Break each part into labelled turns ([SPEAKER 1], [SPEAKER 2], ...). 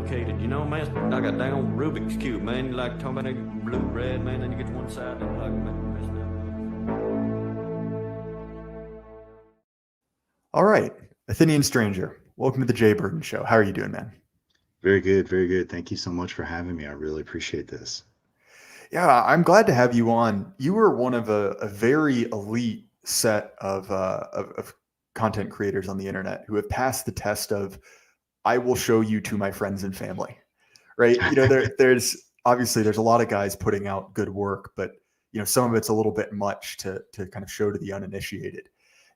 [SPEAKER 1] complicated. You know, man, it's like a damn Rubik's Cube, man. You like talking about that blue, red, man, then you get to one side, and like, messed up.
[SPEAKER 2] All right, Athenian stranger, welcome to the Jay Burden Show. How are you doing, man?
[SPEAKER 3] Very good, very good. Thank you so much for having me. I really appreciate this.
[SPEAKER 2] Yeah, I'm glad to have you on. You were one of a very elite set of content creators on the internet who have passed the test of I will show you to my friends and family. Right? There's a lot of guys putting out good work, but some of it's a little bit much to kind of show to the uninitiated.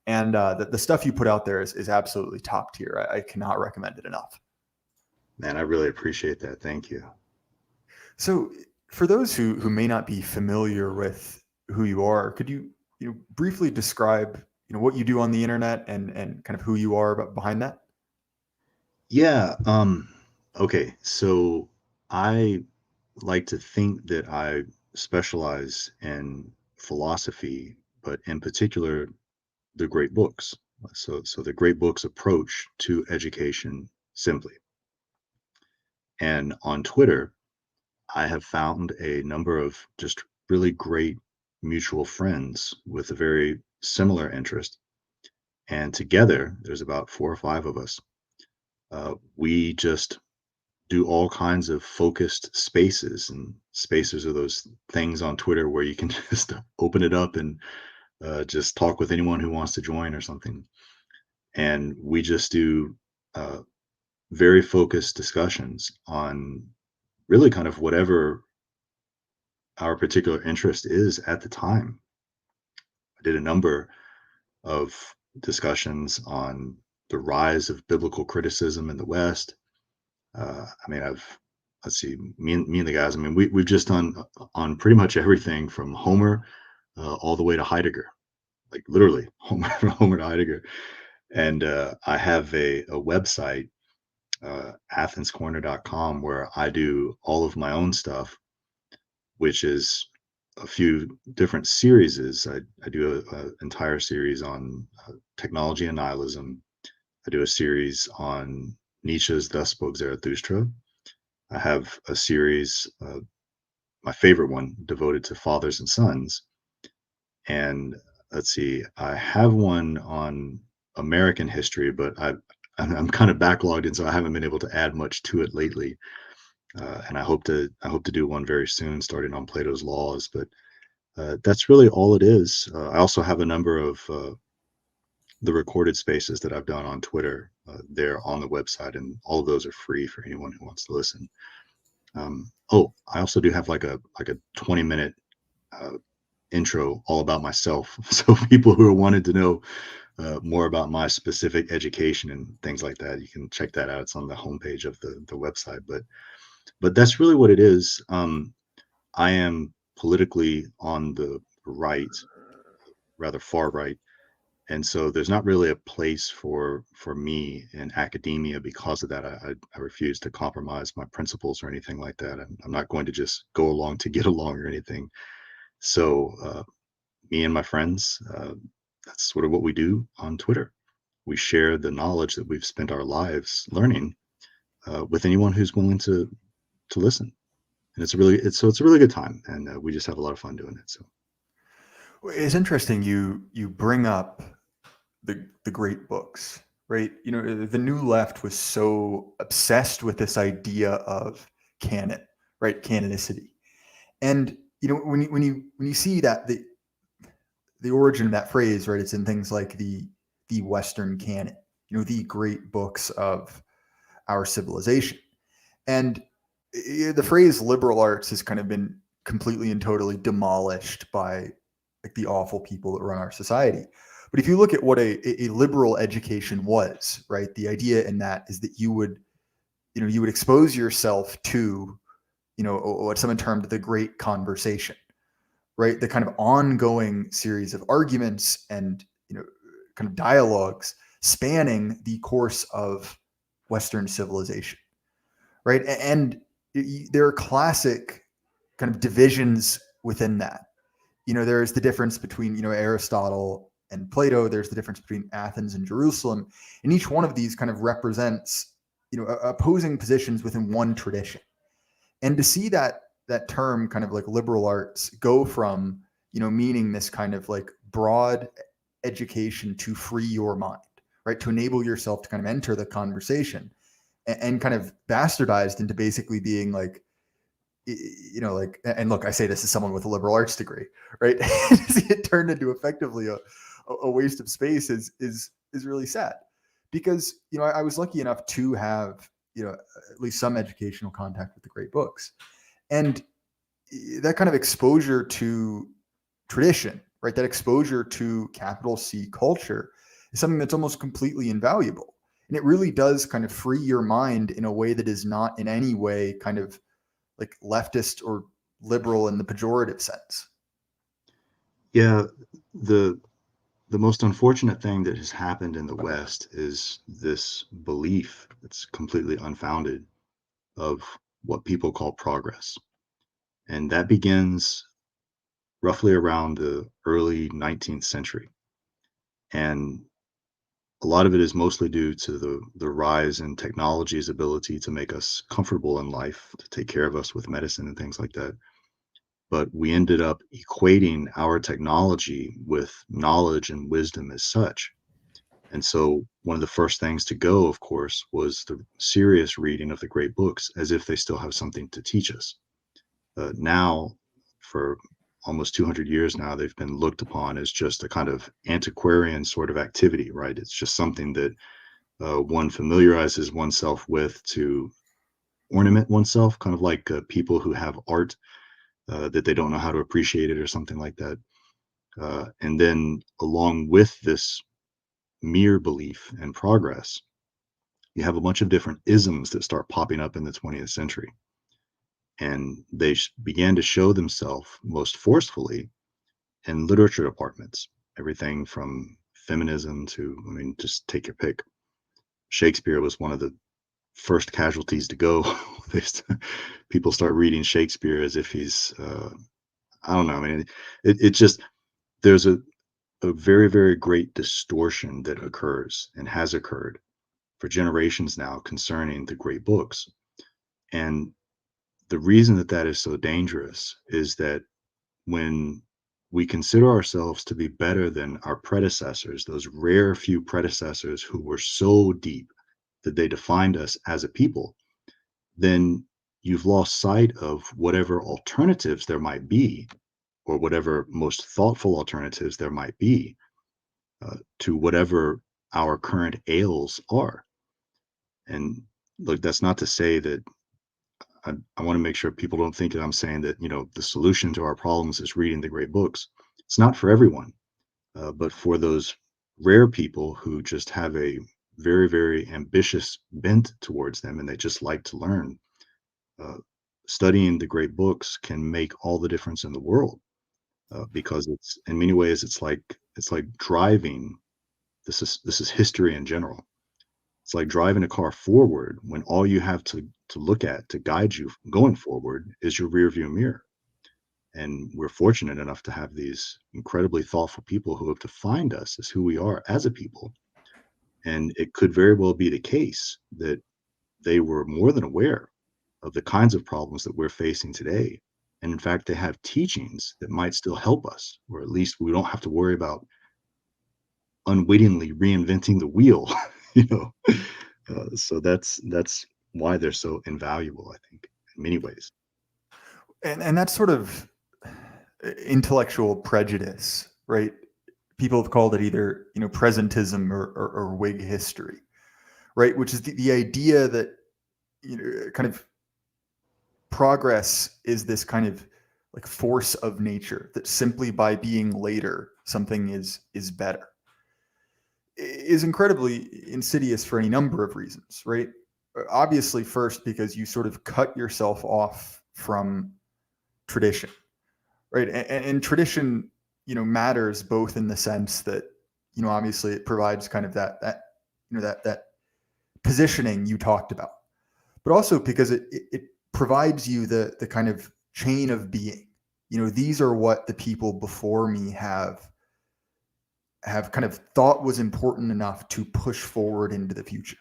[SPEAKER 2] And the stuff you put out there is absolutely top tier. I cannot recommend it enough.
[SPEAKER 3] Man, I really appreciate that. Thank you.
[SPEAKER 2] So, for those who may not be familiar with who you are, could you briefly describe what you do on the internet and kind of who you are behind that?
[SPEAKER 3] Yeah. Okay. So I like to think that I specialize in philosophy, but in particular, the great books. So the great books approach to education simply. And on Twitter, I have found a number of just really great mutual friends with a very similar interest. And together, there's about 4 or 5 of us. We just do all kinds of focused spaces, and spaces are those things on Twitter where you can just open it up and just talk with anyone who wants to join or something. And we just do uh, very focused discussions on really kind of whatever our particular interest is at the time. I did a number of discussions on the rise of biblical criticism in the West. I mean, let's see, me and the guys. I mean, we've just done on pretty much everything from Homer all the way to Heidegger, like literally Homer from Homer to Heidegger. And I have a website, athenscorner.com, where I do all of my own stuff, which is a few different series. I do an entire series on technology and nihilism. I do a series on Nietzsche's Thus Spoke Zarathustra. I have a series, my favorite one, devoted to fathers and sons. And let's see, I have one on American history, but I'm kind of backlogged, and so I haven't been able to add much to it lately. And I hope to do one very soon, starting on Plato's Laws. But that's really all it is. I also have a number of the recorded spaces that I've done on Twitter. They're on the website, and all of those are free for anyone who wants to listen. Oh, I also do have like a 20-minute uh, intro all about myself, so people who are wanting to know more about my specific education and things like that, you can check that out. It's on the homepage of the website. But that's really what it is. I am politically on the right, rather far right, and so there's not really a place for me in academia because of that. I refuse to compromise my principles or anything like that. I'm not going to just go along to get along or anything. So me and my friends, that's sort of what we do on Twitter. We share the knowledge that we've spent our lives learning with anyone who's willing to listen. And it's a really good time, and we just have a lot of fun doing it. So
[SPEAKER 2] It's interesting you bring up the great books, right? The new left was so obsessed with this idea of canon, right? Canonicity. And when you see that the origin of that phrase, right, it's in things like the Western canon, the great books of our civilization. And the phrase liberal arts has kind of been completely and totally demolished by like the awful people that run our society. But if you look at what a liberal education was, right, the idea in that is that you would expose yourself to, what someone termed the great conversation, right, the kind of ongoing series of arguments and kind of dialogues spanning the course of Western civilization, right? And there are classic kind of divisions within that. There's the difference between Aristotle and Plato. There's the difference between Athens and Jerusalem, and each one of these kind of represents opposing positions within one tradition. And to see that term kind of like liberal arts go from, meaning this kind of like broad education to free your mind, right? To enable yourself to kind of enter the conversation, and kind of bastardized into basically being like, like, and look, I say this as someone with a liberal arts degree, right? To see it turned into effectively a waste of space is really sad, because, I was lucky enough to have, at least some educational contact with the great books. And that kind of exposure to tradition, right? That exposure to capital C culture is something that's almost completely invaluable. And it really does kind of free your mind in a way that is not in any way kind of like leftist or liberal in the pejorative sense.
[SPEAKER 3] Yeah, the most unfortunate thing that has happened in the West is this belief that's completely unfounded of what people call progress. And that begins roughly around the early 19th century. And a lot of it is mostly due to the rise in technology's ability to make us comfortable in life, to take care of us with medicine and things like that. But we ended up equating our technology with knowledge and wisdom as such. And so one of the first things to go, of course, was the serious reading of the great books, as if they still have something to teach us. Now, for almost 200 years now, they've been looked upon as just a kind of antiquarian sort of activity, right? It's just something that one familiarizes oneself with to ornament oneself, kind of like people who have art that they don't know how to appreciate it or something like that. And then, along with this mere belief and progress, you have a bunch of different isms that start popping up in the 20th century. And they began to show themselves most forcefully in literature departments, everything from feminism to, I mean, just take your pick. Shakespeare was one of the first casualties to go. People start reading Shakespeare as if he's, I don't know. I mean, it just, there's a very, very great distortion that occurs and has occurred for generations now concerning the great books. And the reason that that is so dangerous is that when we consider ourselves to be better than our predecessors, those rare few predecessors who were so deep that they defined us as a people, then you've lost sight of whatever alternatives there might be, or whatever most thoughtful alternatives there might be to whatever our current ails are. And look, that's not to say that I want to make sure people don't think that I'm saying that, the solution to our problems is reading the great books. It's not for everyone, but for those rare people who just have a very, very ambitious bent towards them and they just like to learn, uh, studying the great books can make all the difference in the world, because it's in many ways it's like driving. This is history in general. It's like driving a car forward when all you have to look at to guide you going forward is your rear view mirror. And we're fortunate enough to have these incredibly thoughtful people who have defined us as who we are as a people. And it could very well be the case that they were more than aware of the kinds of problems that we're facing today. And in fact, they have teachings that might still help us, or at least we don't have to worry about unwittingly reinventing the wheel, you know. So that's why they're so invaluable, I think, in many ways.
[SPEAKER 2] And that's sort of intellectual prejudice, right? People have called it either, presentism or Whig history, right? Which is the idea that, kind of progress is this kind of like force of nature, that simply by being later, something is better, is incredibly insidious for any number of reasons, right? Obviously, first, because you sort of cut yourself off from tradition, right? And tradition, matters both in the sense that, obviously it provides kind of that positioning you talked about, but also because it provides you the kind of chain of being. These are what the people before me have kind of thought was important enough to push forward into the future.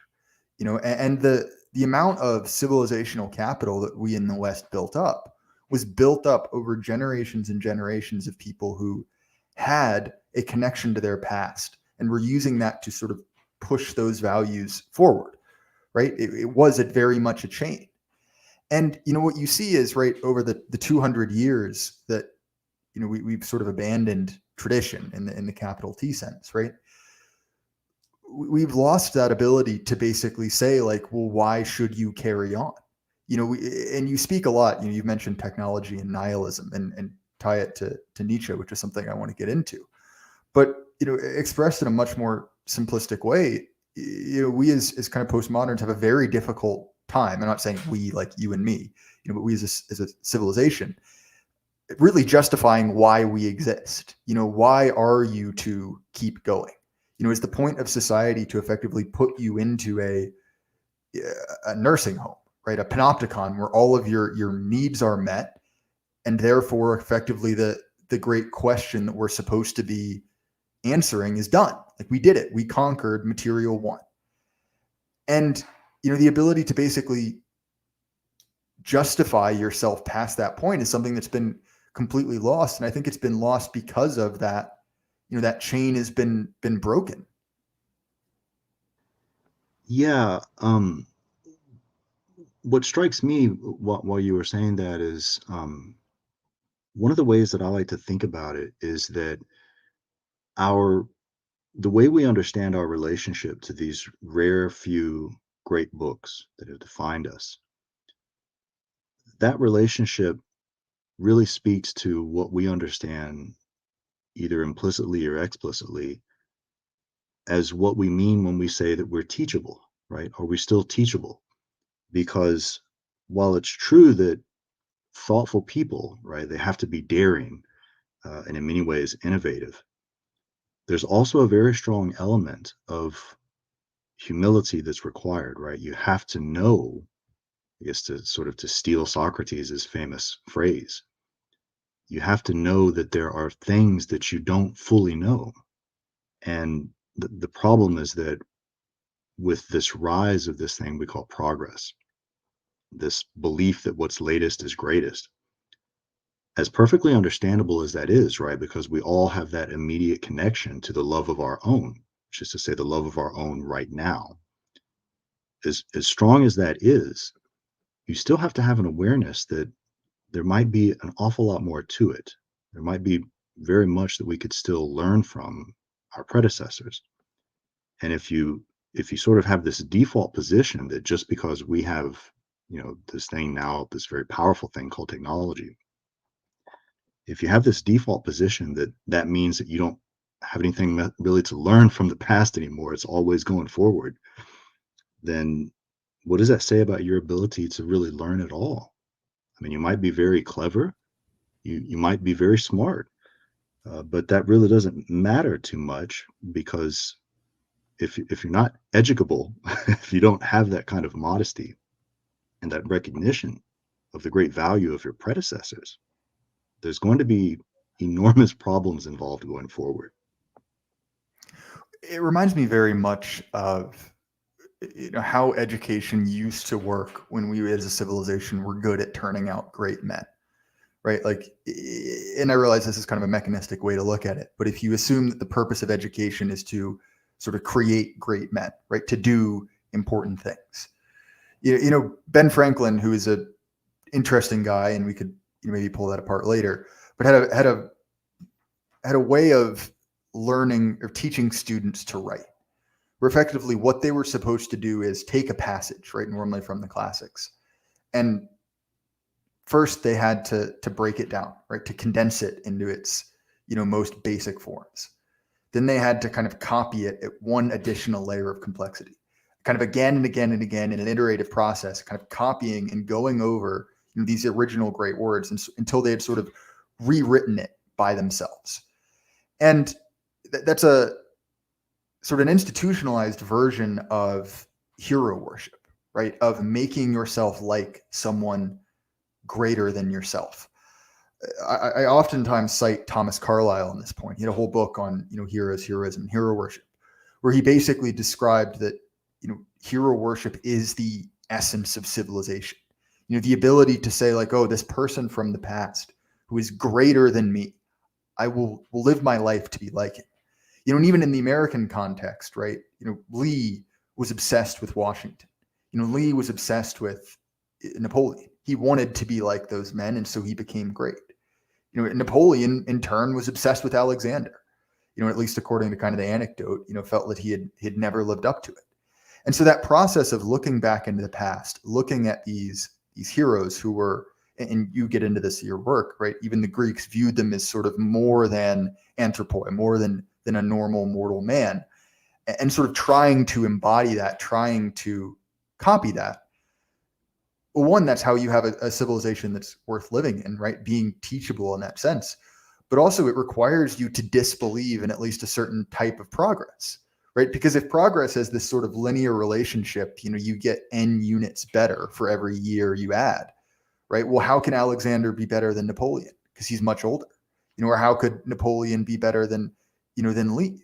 [SPEAKER 2] And the amount of civilizational capital that we in the West built up was built up over generations and generations of people who had a connection to their past and were using that to sort of push those values forward, right? It was very much a chain. And, what you see is, right, over the 200 years that, we've sort of abandoned tradition in the capital T sense, right? We've lost that ability to basically say, like, well, why should you carry on? And you speak a lot, you've mentioned technology and nihilism and tie it to Nietzsche, which is something I want to get into. But, expressed in a much more simplistic way, we as kind of postmoderns have a very difficult time. I'm not saying we like you and me, but we as a civilization, really justifying why we exist. Why are you to keep going? Is the point of society to effectively put you into a nursing home, right? A panopticon where all of your needs are met, and therefore effectively the great question that we're supposed to be answering is done. Like, we did it. We conquered material one. And, the ability to basically justify yourself past that point is something that's been completely lost. And I think it's been lost because of that, that chain has been broken.
[SPEAKER 3] Yeah. What strikes me while you were saying that is, one of the ways that I like to think about it is that our the way we understand our relationship to these rare few great books that have defined us, that relationship really speaks to what we understand, either implicitly or explicitly, as what we mean when we say that we're teachable, right? Are we still teachable? Because while it's true that thoughtful people, right, they have to be daring and in many ways innovative, there's also a very strong element of humility that's required, right? You have to know, I guess, to sort of to steal Socrates' famous phrase, you have to know that there are things that you don't fully know. And the problem is that with this rise of this thing we call progress, this belief that what's latest is greatest, as perfectly understandable as that is, right? Because we all have that immediate connection to the love of our own, which is to say, the love of our own right now. As strong as that is, you still have to have an awareness that there might be an awful lot more to it. There might be very much that we could still learn from our predecessors. And if you sort of have this default position that just because we have, this thing now, this very powerful thing called technology, if you have this default position that that means that you don't have anything really to learn from the past anymore, it's always going forward, then what does that say about your ability to really learn at all? I mean, you might be very clever, you might be very smart, but that really doesn't matter too much, because if you're not educable, if you don't have that kind of modesty and that recognition of the great value of your predecessors, there's going to be enormous problems involved going forward.
[SPEAKER 2] It reminds me very much of how education used to work when we as a civilization were good at turning out great men, right? Like, and I realize this is kind of a mechanistic way to look at it, but if you assume that the purpose of education is to sort of create great men, right, to do important things, Ben Franklin, who is a interesting guy, and we could maybe pull that apart later, but had a way of learning or teaching students to write, where effectively what they were supposed to do is take a passage, right, normally from the classics, and first they had to break it down, right, to condense it into its most basic forms. Then they had to kind of copy it at one additional layer of complexity, kind of again and again and again in an iterative process, kind of copying and going over these original great words until they had sort of rewritten it by themselves. And that's a sort of an institutionalized version of hero worship, right? Of making yourself like someone greater than yourself. I oftentimes cite Thomas Carlyle on this point. He had a whole book on, heroes, heroism, and hero worship, where he basically described that, hero worship is the essence of civilization. The ability to say like, oh, this person from the past who is greater than me, I will live my life to be like him. And even in the American context, right? Lee was obsessed with Washington. Lee was obsessed with Napoleon. He wanted to be like those men, and so he became great. Napoleon in turn was obsessed with Alexander. At least according to kind of the anecdote, felt that he had never lived up to it. And so that process of looking back into the past, looking at these heroes who were, and you get into this in your work, right? Even the Greeks viewed them as sort of more than anthropoi, more than a normal mortal man, and sort of trying to embody that, trying to copy that. Well, one, that's how you have a civilization that's worth living in, right? Being teachable in that sense. But also it requires you to disbelieve in at least a certain type of progress, right? Because if progress has this sort of linear relationship, you get n units better for every year you add, right? Well, how can Alexander be better than Napoleon? Because he's much older, or how could Napoleon be better than Lee?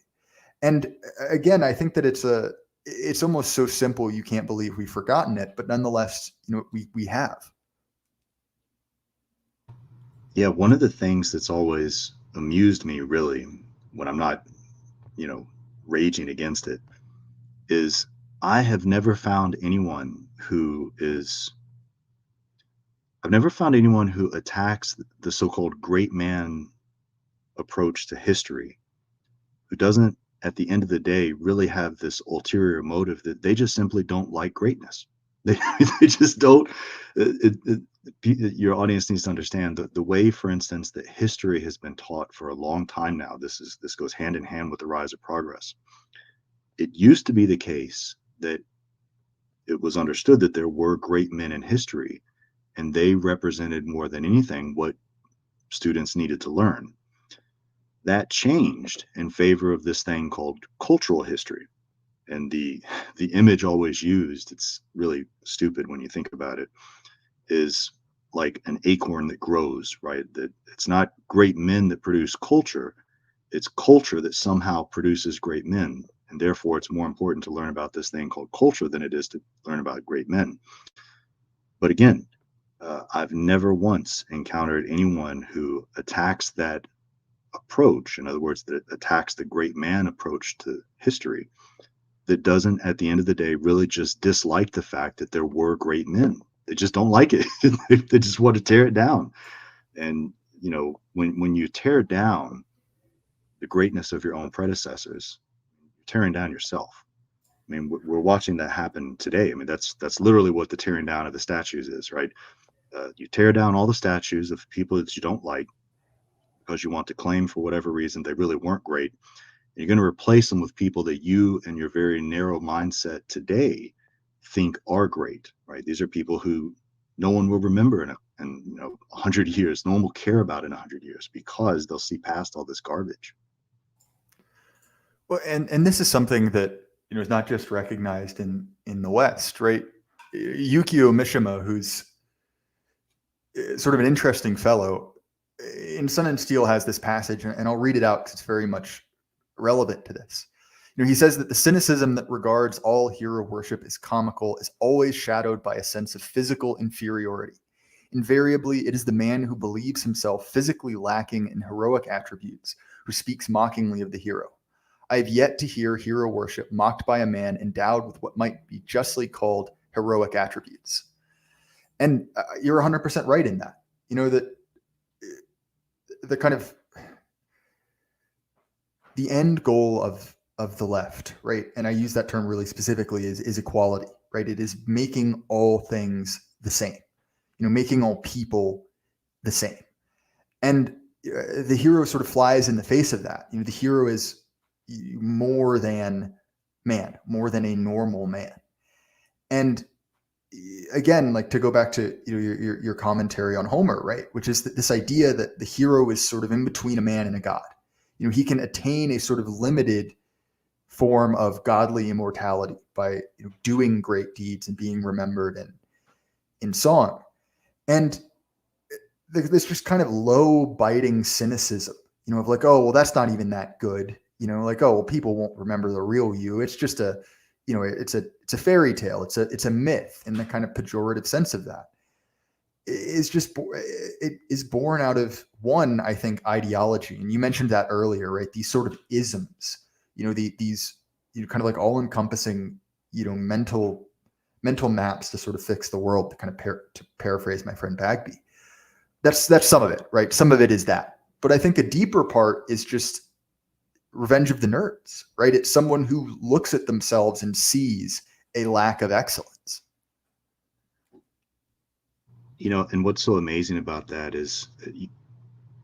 [SPEAKER 2] And again, I think that it's almost so simple you can't believe we've forgotten it, but nonetheless, we have.
[SPEAKER 3] Yeah, one of the things that's always amused me, really, when I'm not, raging against it, is I have never found anyone who attacks the so-called great man approach to history, who doesn't, at the end of the day, really have this ulterior motive that they just simply don't like greatness. They just don't. Your audience needs to understand the way, for instance, that history has been taught for a long time now. This goes hand in hand with the rise of progress. It used to be the case that it was understood that there were great men in history, and they represented more than anything what students needed to learn. That changed in favor of this thing called cultural history. And the image always used, it's really stupid when you think about it, is like an acorn that grows, right? That it's not great men that produce culture, it's culture that somehow produces great men. And therefore, it's more important to learn about this thing called culture than it is to learn about great men. But again, I've never once encountered anyone who attacks that approach, in other words, that attacks the great man approach to history, that doesn't, at the end of the day, really just dislike the fact that there were great men. They just don't like it. They just want to tear it down. And, when you tear down the greatness of your own predecessors, you're tearing down yourself. I mean, we're watching that happen today. I mean, that's literally what the tearing down of the statues is, right? You tear down all the statues of people that you don't like because you want to claim for whatever reason they really weren't great. You're going to replace them with people that you and your very narrow mindset today think are great, right? These are people who no one will remember in 100 years. No one will care about in 100 years because they'll see past all this garbage.
[SPEAKER 2] Well, and this is something that is not just recognized in the West, right? Yukio Mishima, who's sort of an interesting fellow, in Sun and Steel has this passage, and I'll read it out because it's very much relevant to this. He says that the cynicism that regards all hero worship as comical is always shadowed by a sense of physical inferiority. Invariably, it is the man who believes himself physically lacking in heroic attributes who speaks mockingly of the hero. I have yet to hear hero worship mocked by a man endowed with what might be justly called heroic attributes. And you're 100% right in that. That the kind of the end goal of the left, right? And I use that term really specifically is equality, right? It is making all things the same, making all people the same. And the hero sort of flies in the face of that. The hero is more than man, more than a normal man. And again, like to go back to your commentary on Homer, right? Which is this idea that the hero is sort of in between a man and a god. He can attain a sort of limited form of godly immortality by doing great deeds and being remembered in song. And this just kind of low biting cynicism, of like, oh, well, that's not even that good. Like, oh, well, people won't remember the real you. It's just a it's a fairy tale. It's a myth in the kind of pejorative sense of that. It is born out of one, I think, ideology. And you mentioned that earlier, right? These sort of isms, these, kind of like all encompassing, mental maps to sort of fix the world, to kind of to paraphrase my friend Bagby. That's some of it, right? Some of it is that. But I think a deeper part is just Revenge of the Nerds, right? It's someone who looks at themselves and sees a lack of excellence.
[SPEAKER 3] And what's so amazing about that is that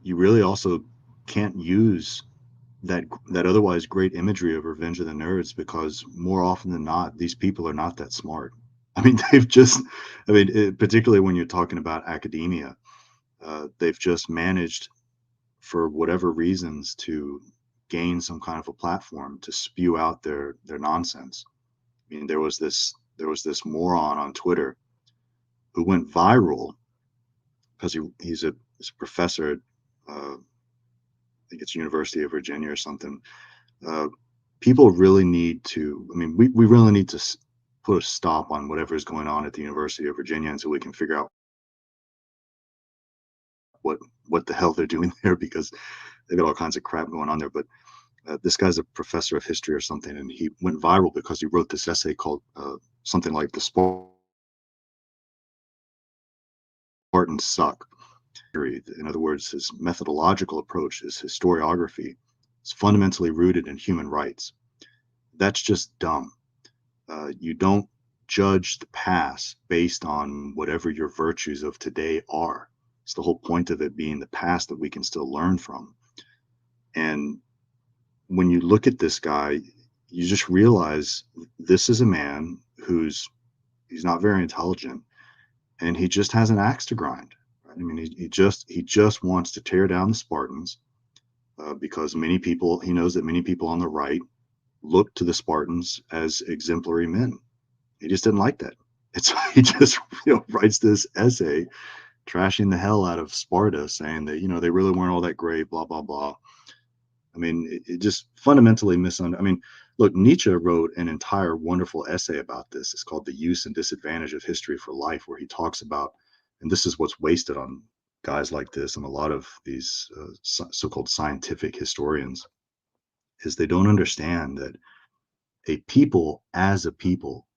[SPEAKER 3] you really also can't use that otherwise great imagery of Revenge of the Nerds, because more often than not, these people are not that smart. I mean, particularly when you're talking about academia, they've just managed, for whatever reasons, to gain some kind of a platform to spew out their nonsense. I mean, there was this moron on Twitter who went viral because he's a professor at, I think it's University of Virginia or something. People really need to, we really need to put a stop on whatever is going on at the University of Virginia until we can figure out what the hell they're doing there, because they've got all kinds of crap going on there. But this guy's a professor of history or something, and he went viral because he wrote this essay called something like "The Spartans Suck." In other words, his methodological approach, his historiography, is fundamentally rooted in human rights. That's just dumb. You don't judge the past based on whatever your virtues of today are. It's the whole point of it being the past that we can still learn from. And when you look at this guy, you just realize this is a man he's not very intelligent, and he just has an axe to grind. Right? I mean, he just wants to tear down the Spartans, because he knows that many people on the right look to the Spartans as exemplary men. He just didn't like that. He just writes this essay trashing the hell out of Sparta, saying that they really weren't all that great, blah blah blah. I mean, it just fundamentally misunderstood. I mean, look, Nietzsche wrote an entire wonderful essay about this. It's called "The Use and Disadvantage of History for Life," where he talks about, and this is what's wasted on guys like this and a lot of these so-called scientific historians, is they don't understand that a people as a people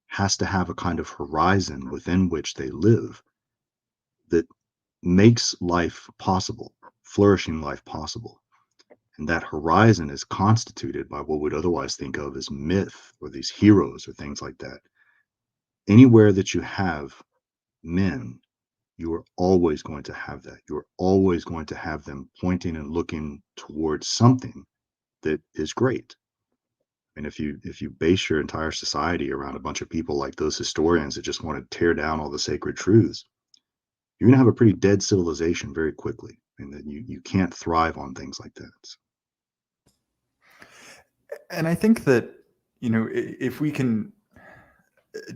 [SPEAKER 3] has to have a kind of horizon within which they live that makes life possible, flourishing life possible. And that horizon is constituted by what we'd otherwise think of as myth, or these heroes or things like that. Anywhere that you have men, you are always going to have that. You're always going to have them pointing and looking towards something that is great. And if you base your entire society around a bunch of people like those historians that just want to tear down all the sacred truths, you're going to have a pretty dead civilization very quickly. And then you can't thrive on things like that.
[SPEAKER 2] And I think that, if we can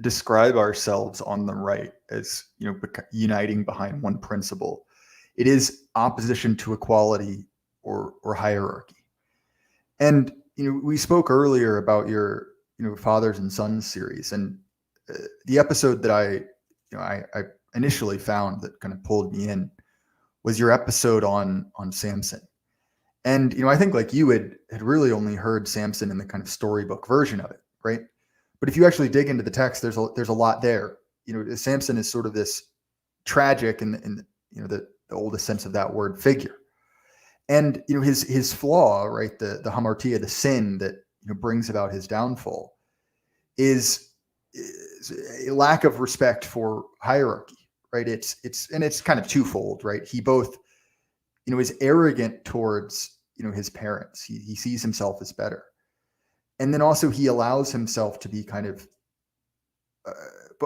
[SPEAKER 2] describe ourselves on the right as, uniting behind one principle, it is opposition to equality or hierarchy. And, we spoke earlier about your, fathers and sons series, and the episode that I initially found that kind of pulled me in was your episode on Samson. And, I think like you had really only heard Samson in the kind of storybook version of it, right? But if you actually dig into the text, there's a lot there. Samson is sort of this tragic in the oldest sense of that word figure. And, his flaw, right? The hamartia, the sin that, brings about his downfall is a lack of respect for hierarchy, right? It's kind of twofold, right? He both, is arrogant towards, his parents. He sees himself as better. And then also he allows himself to be kind of,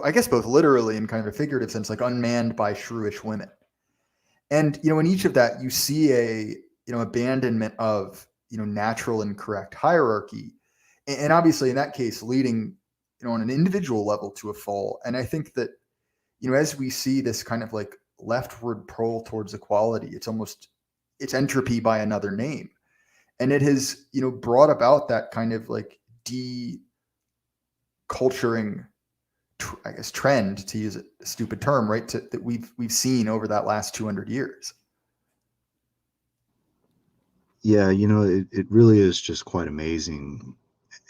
[SPEAKER 2] I guess both literally and kind of a figurative sense, like unmanned by shrewish women. And, in each of that, you see a, abandonment of, natural and correct hierarchy. And obviously in that case, leading, on an individual level to a fall. And I think that, as we see this kind of like leftward pull towards equality, it's entropy by another name. And it has, brought about that kind of like culturing, I guess, trend, to use a stupid term, right? That we've seen over that last 200 years.
[SPEAKER 3] Yeah, it really is just quite amazing.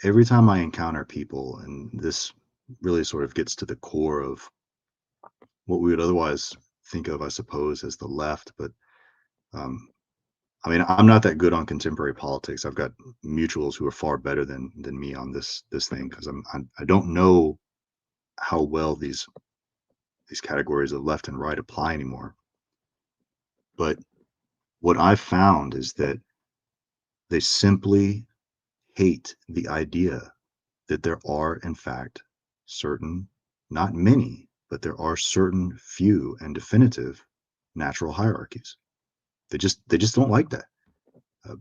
[SPEAKER 3] Every time I encounter people, and this really sort of gets to the core of what we would otherwise think of, I suppose, as the left. But um, I mean, I'm not that good on contemporary politics. I've got mutuals who are far better than me on this thing, because I don't know how well these categories of left and right apply anymore. But what I've found is that they simply hate the idea that there are, in fact, certain, not many, but there are certain few and definitive natural hierarchies. They just don't like that,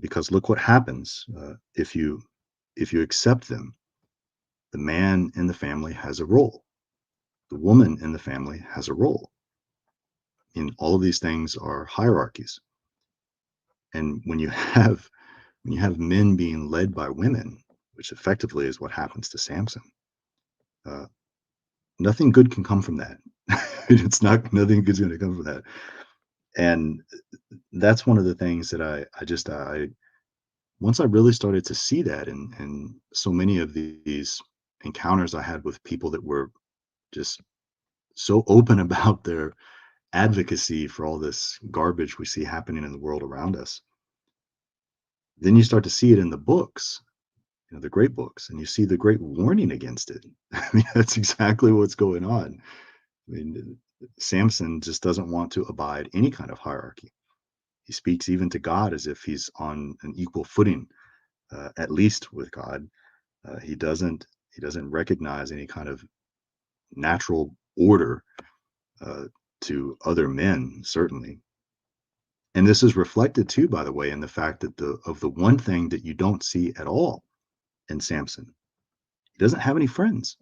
[SPEAKER 3] because look what happens, if you accept them. The man in the family has a role. The woman in the family has a role. And all of these things are hierarchies. And when you have men being led by women, which effectively is what happens to Samson, uh, nothing good can come from that. It's not Nothing good's going to come from that. And that's one of the things that I once I really started to see that, and so many of these encounters I had with people that were just so open about their advocacy for all this garbage we see happening in the world around us. Then you start to see it in the books, the great books, and you see the great warning against it. I mean, that's exactly what's going on. I mean, Samson just doesn't want to abide any kind of hierarchy. He speaks even to God as if he's on an equal footing, at least with God. He doesn't recognize any kind of natural order, uh, to other men, certainly. And this is reflected too, by the way, in the fact that the one thing that you don't see at all in Samson, he doesn't have any friends.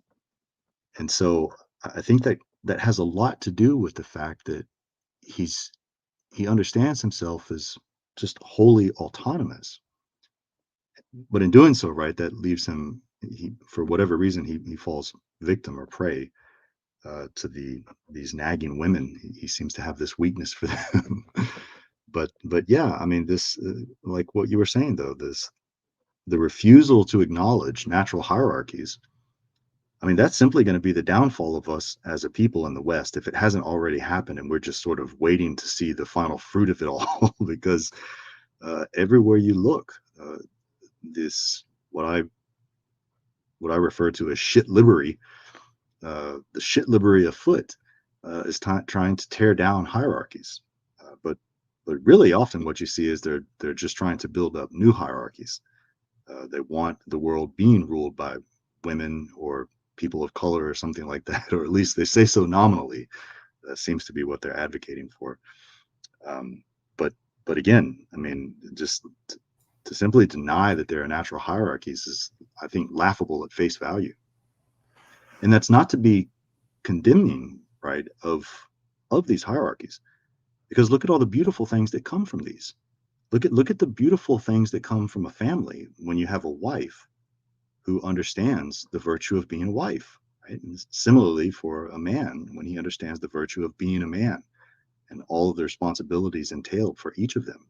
[SPEAKER 3] And so I think that that has a lot to do with the fact that he's he understands himself as just wholly autonomous. But in doing so, right, that leaves him, for whatever reason, he falls victim or prey, to these nagging women. He seems to have this weakness for them. But yeah, I mean, this, like what you were saying though, this the refusal to acknowledge natural hierarchies. I mean, that's simply going to be the downfall of us as a people in the West, if it hasn't already happened, and we're just sort of waiting to see the final fruit of it all. Because everywhere you look, this what I refer to as shit liberty, the shit liberty afoot, is trying to tear down hierarchies. But really, often what you see is they're just trying to build up new hierarchies. They want the world being ruled by women or people of color or something like that, or at least they say so nominally. That seems to be what they're advocating for. Um, but but again, I mean, just to simply deny that there are natural hierarchies is, I think, laughable at face value. And that's not to be condemning, right, of these hierarchies, because look at all the beautiful things that come from these. Look at the beautiful things that come from a family when you have a wife who understands the virtue of being a wife, right? And similarly for a man, when he understands the virtue of being a man and all of the responsibilities entailed for each of them,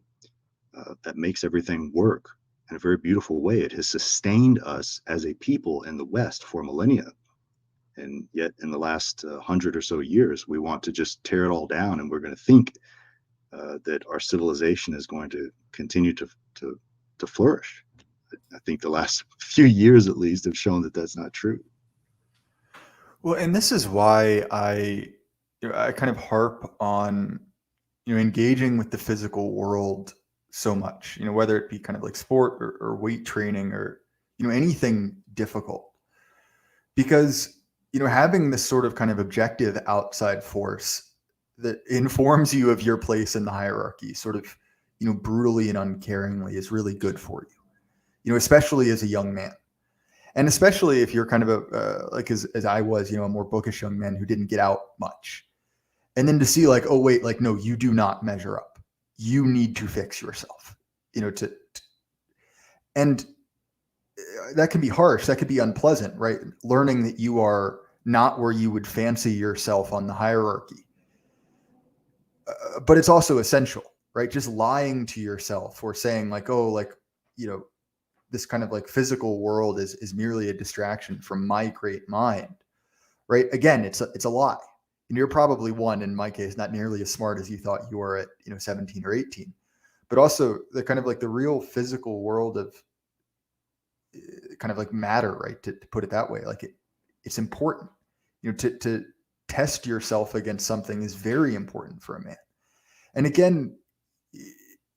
[SPEAKER 3] that makes everything work in a very beautiful way. It has sustained us as a people in the West for millennia. And yet, in the last 100 or so years, we want to just tear it all down, and we're going to think that our civilization is going to continue to flourish. I think the last few years, at least, have shown that that's not true.
[SPEAKER 2] Well, and this is why I kind of harp on, engaging with the physical world so much, whether it be kind of like sport or weight training or, anything difficult. Because, having this sort of kind of objective outside force that informs you of your place in the hierarchy, sort of, brutally and uncaringly, is really good for you, especially as a young man. And especially if you're kind of like as I was, a more bookish young man who didn't get out much. And then to see like, oh, wait, like, no, you do not measure up. You need to fix yourself, and that can be harsh. That could be unpleasant, right? Learning that you are not where you would fancy yourself on the hierarchy. But it's also essential, right? Just lying to yourself or saying like, oh, like, you know, this kind of like physical world is merely a distraction from my great mind, right? Again, it's a lie. And you're probably one, in my case, not nearly as smart as you thought you were at, 17 or 18. But also the kind of like the real physical world of kind of like matter, right? To put it that way, like it's important, to test yourself against something is very important for a man. And again,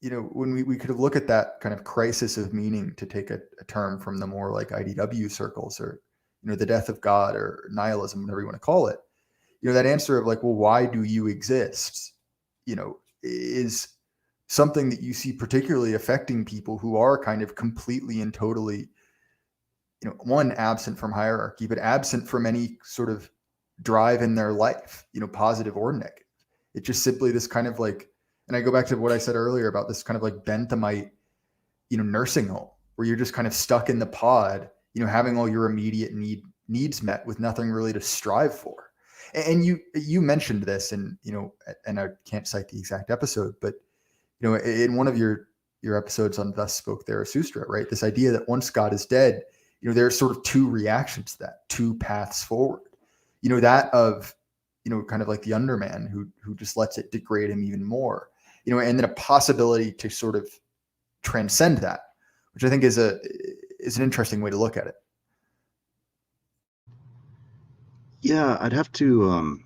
[SPEAKER 2] when we could look at that kind of crisis of meaning, to take a term from the more like IDW circles, or, the death of God or nihilism, whatever you want to call it, that answer of like, well, why do you exist, is something that you see particularly affecting people who are kind of completely and totally, one, absent from hierarchy, but absent from any sort of drive in their life, positive or negative. It's just simply this kind of like, and I go back to what I said earlier about this kind of like Benthamite, nursing home, where you're just kind of stuck in the pod, having all your immediate needs met with nothing really to strive for. And you mentioned this, and and I can't cite the exact episode, but in one of your episodes on Thus Spoke Zarathustra, right? This idea that once God is dead, there's sort of two reactions to that, two paths forward. That of, kind of like the underman who just lets it degrade him even more, and then a possibility to sort of transcend that, which I think is an interesting way to look at it.
[SPEAKER 3] Yeah, I'd have to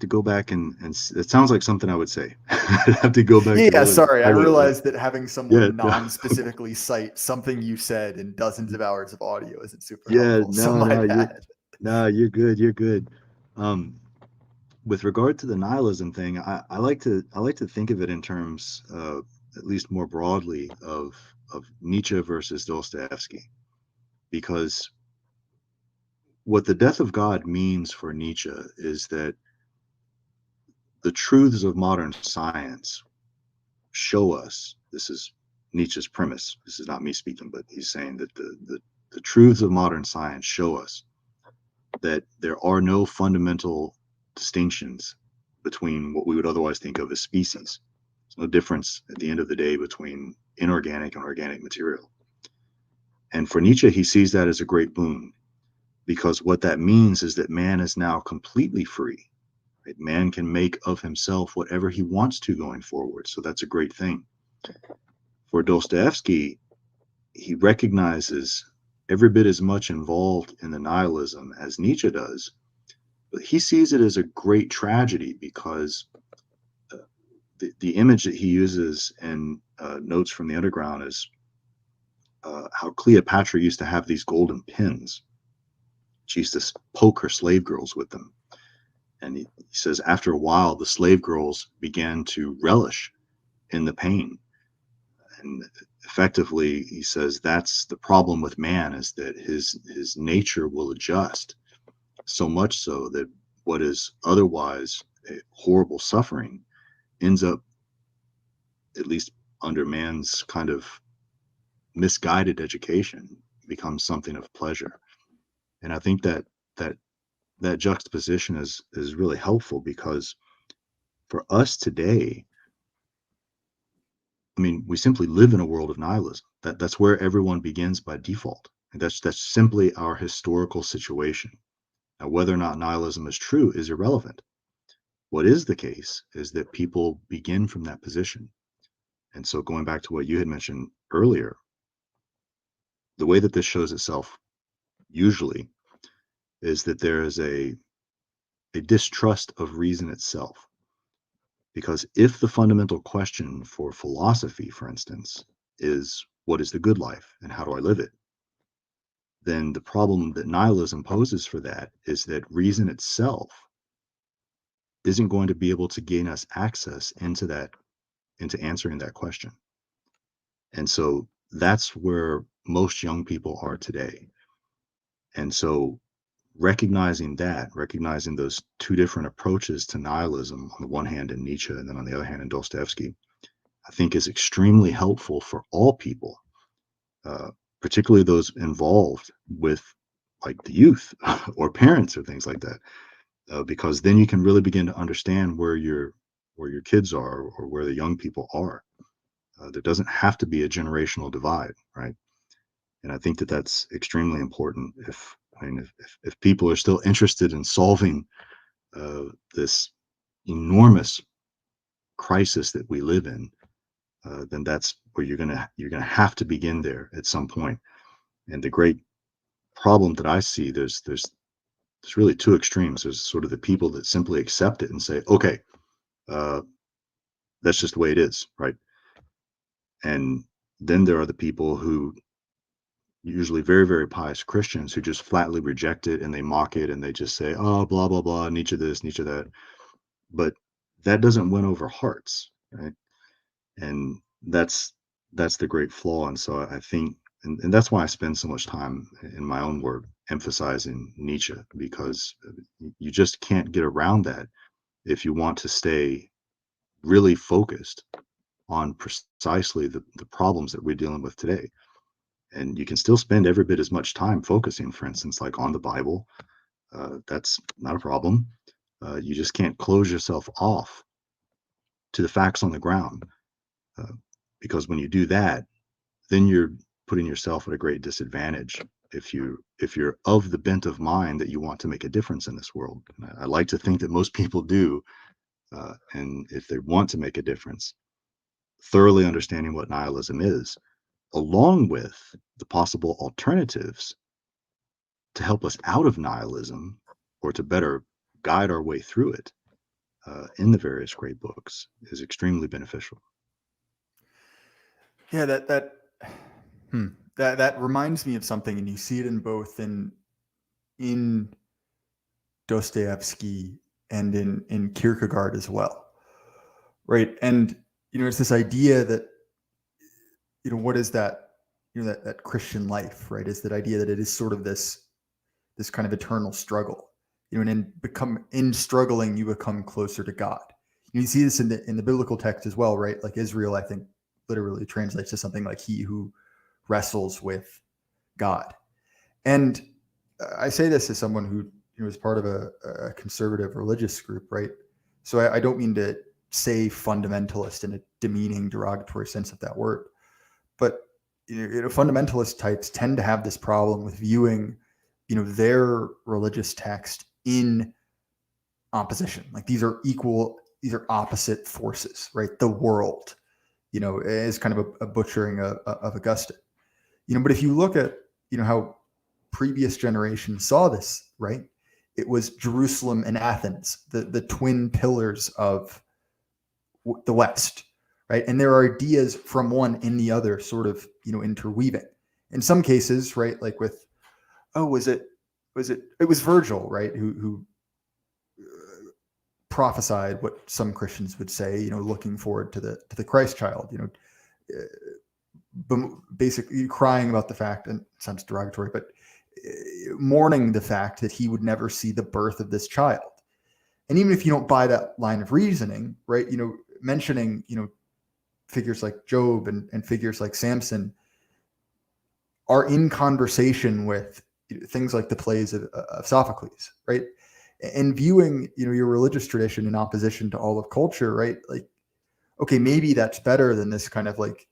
[SPEAKER 3] go back and it sounds like something I would say. I'd have to go back and
[SPEAKER 2] Yeah,
[SPEAKER 3] really
[SPEAKER 2] sorry. I
[SPEAKER 3] write it.
[SPEAKER 2] realized that having
[SPEAKER 3] Yeah,
[SPEAKER 2] someone non-specifically cite something you said in dozens of hours of audio isn't super
[SPEAKER 3] yeah,
[SPEAKER 2] helpful. So my bad.
[SPEAKER 3] you're good, you're good. Um, with regard to the nihilism thing, I like to think of it in terms, at least more broadly, of Nietzsche versus Dostoevsky, because what the death of God means for Nietzsche is that the truths of modern science show us, this is Nietzsche's premise, this is not me speaking, but he's saying that the truths of modern science show us that there are no fundamental distinctions between what we would otherwise think of as species. There's no difference at the end of the day between inorganic and organic material. And for Nietzsche, he sees that as a great boon, because what that means is that man is now completely free. Right? Man can make of himself whatever he wants to going forward. So that's a great thing. For Dostoevsky, he recognizes every bit as much involved in the nihilism as Nietzsche does, but he sees it as a great tragedy because the image that he uses in Notes from the Underground is how Cleopatra used to have these golden pins. She used to poke her slave girls with them. And he says after a while, the slave girls began to relish in the pain. And effectively, he says that's the problem with man, is that his nature will adjust, so much so that what is otherwise a horrible suffering ends up, at least under man's kind of misguided education, becomes something of pleasure. And I think that juxtaposition is really helpful, because for us today, I mean, we simply live in a world of nihilism. That's where everyone begins by default. And that's simply our historical situation. Now, whether or not nihilism is true is irrelevant. What is the case is that people begin from that position. And so, going back to what you had mentioned earlier, the way that this shows itself usually is that there is a distrust of reason itself. Because if the fundamental question for philosophy, for instance, is what is the good life and how do I live it, then the problem that nihilism poses for that is that reason itself isn't going to be able to gain us access into answering that question. And so that's where most young people are today. And so recognizing those two different approaches to nihilism, on the one hand in Nietzsche and then on the other hand in Dostoevsky, I think is extremely helpful for all people, particularly those involved with like the youth or parents or things like that, because then you can really begin to understand where your kids are or where the young people are. There doesn't have to be a generational divide, right? And I think that that's extremely important. If I mean, if people are still interested in solving this enormous crisis that we live in, then that's where you're gonna have to begin there at some point. And the great problem that I see, there's really two extremes. There's sort of the people that simply accept it and say, okay, uh, that's just the way it is, right? And then there are the people who, usually very, very pious Christians, who just flatly reject it and they mock it and they just say, oh, blah, blah, blah, Nietzsche this, Nietzsche that. But that doesn't win over hearts, right? And that's the great flaw. And so I think, and that's why I spend so much time in my own work emphasizing Nietzsche, because you just can't get around that if you want to stay really focused on precisely the problems that we're dealing with today. And you can still spend every bit as much time focusing, for instance, like on the Bible. That's not a problem. You just can't close yourself off to the facts on the ground, uh, because when you do that, then you're putting yourself at a great disadvantage if you're of the bent of mind that you want to make a difference in this world. And I like to think that most people do, and if they want to make a difference, thoroughly understanding what nihilism is, along with the possible alternatives to help us out of nihilism or to better guide our way through it, in the various great books, is extremely beneficial.
[SPEAKER 2] Yeah, hmm, that reminds me of something, and you see it in both in Dostoevsky and in Kierkegaard as well, right? And it's this idea that what is that that Christian life, right? Is that idea that it is sort of this kind of eternal struggle, and in struggling you become closer to God. You see this in the biblical text as well, right? Like Israel, I think, literally translates to something like "he who wrestles with God." And I say this as someone who is part of a conservative religious group, right? So I don't mean to say fundamentalist in a demeaning, derogatory sense of that word, but fundamentalist types tend to have this problem with viewing their religious text in opposition. Like these are opposite forces, right? The world, is kind of a butchering of Augustine. But if you look at how previous generations saw this, right? It was Jerusalem and Athens, the twin pillars of the West, right? And there are ideas from one in the other, sort of interweaving. In some cases, right, like with it was Virgil, right, who prophesied what some Christians would say, looking forward to the Christ child, basically crying about the fact, and it sounds derogatory, but mourning the fact that he would never see the birth of this child. And even if you don't buy that line of reasoning, right, mentioning, figures like Job and figures like Samson are in conversation with things like the plays of Sophocles, right? And viewing, your religious tradition in opposition to all of culture, right? Like, okay, maybe that's better than this kind of like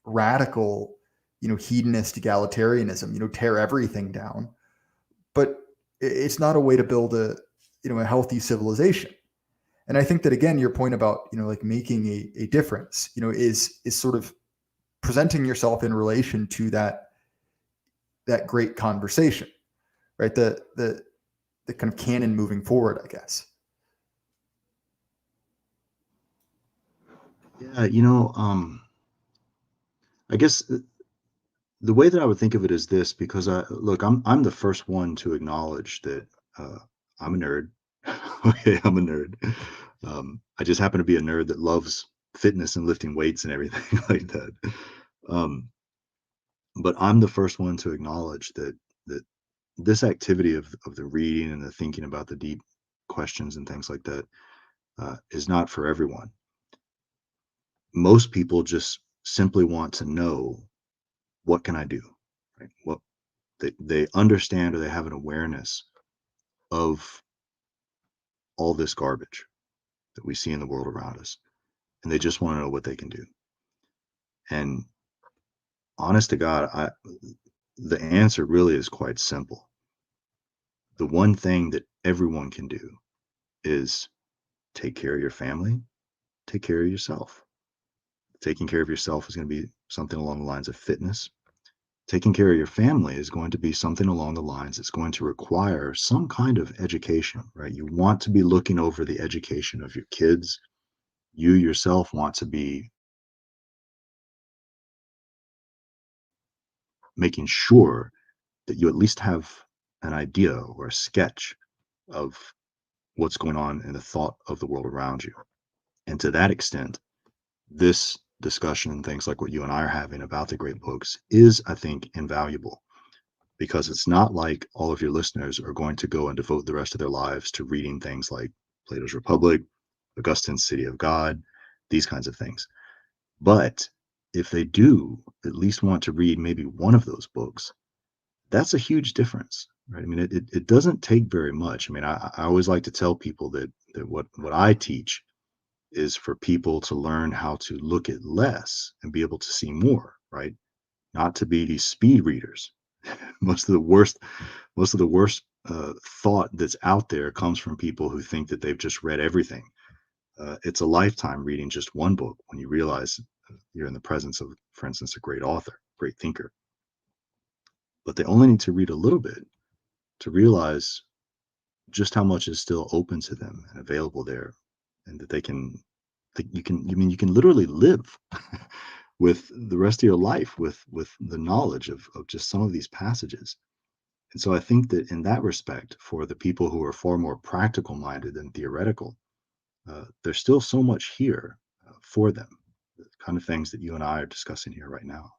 [SPEAKER 2] radical, hedonist egalitarianism, tear everything down. But it's not a way to build a healthy civilization. And I think that, again, your point about, like making a difference, is sort of presenting yourself in relation to that great conversation, right? The kind of canon moving forward, I guess.
[SPEAKER 3] Yeah, I guess the way that I would think of it is this, because I'm the first one to acknowledge that, uh, I'm a nerd. Okay, I'm a nerd. I just happen to be a nerd that loves fitness and lifting weights and everything like that. Um, but I'm the first one to acknowledge that this activity of the reading and the thinking about the deep questions and things like that, is not for everyone. Most people just simply want to know, what can I do? right? What they understand, or they have an awareness of all this garbage that we see in the world around us, and they just want to know what they can do. And honest to God, the answer really is quite simple. The one thing that everyone can do is take care of your family, take care of yourself. Taking care of yourself is going to be something along the lines of fitness. Taking care of your family is going to be something along the lines it's going to require some kind of education, right? You want to be looking over the education of your kids. You yourself want to be making sure that you at least have an idea or a sketch of what's going on in the thought of the world around you. And to that extent, this discussion, things like what you and I are having about the great books, is, I think, invaluable, because it's not like all of your listeners are going to go and devote the rest of their lives to reading things like Plato's Republic, Augustine's City of God, these kinds of things. But if they do at least want to read maybe one of those books, that's a huge difference, right? I mean, it doesn't take very much. I mean, I always like to tell people that what I teach is for people to learn how to look at less and be able to see more, right? Not to be these speed readers. most of the worst most of the worst thought that's out there comes from people who think that they've just read everything. It's a lifetime reading just one book when you realize you're in the presence of, for instance, a great author, great thinker. But they only need to read a little bit to realize just how much is still open to them and available there, and that they can, that you can, you can literally live with the rest of your life with the knowledge of just some of these passages. And so I think that in that respect, for the people who are far more practical minded than theoretical, there's still so much here for them, the kind of things that you and I are discussing here right now.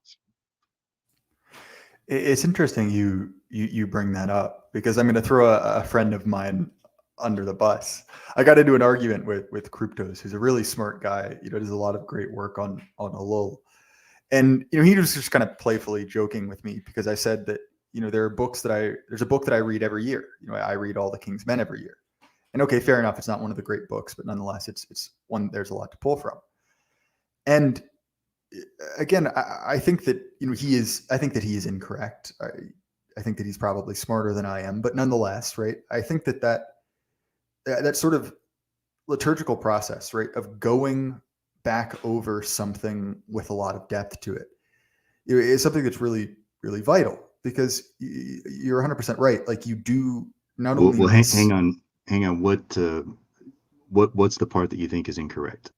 [SPEAKER 2] It's interesting you bring that up, because I'm going to throw a friend of mine under the bus. I got into an argument with Kryptos, who's a really smart guy. Does a lot of great work on Elul. And he was just kind of playfully joking with me, because I said that there's a book that I read every year. I read All the King's Men every year. And okay, fair enough, it's not one of the great books, but nonetheless, it's one there's a lot to pull from. And again, I think that I think that he is incorrect. I think that he's probably smarter than I am, but nonetheless, right? I think that sort of liturgical process, right, of going back over something with a lot of depth to it, is something that's really, really vital, because you're 100% right. Like, you do not
[SPEAKER 3] Well,
[SPEAKER 2] only
[SPEAKER 3] well hang,
[SPEAKER 2] miss.
[SPEAKER 3] hang on. What's the part that you think is incorrect?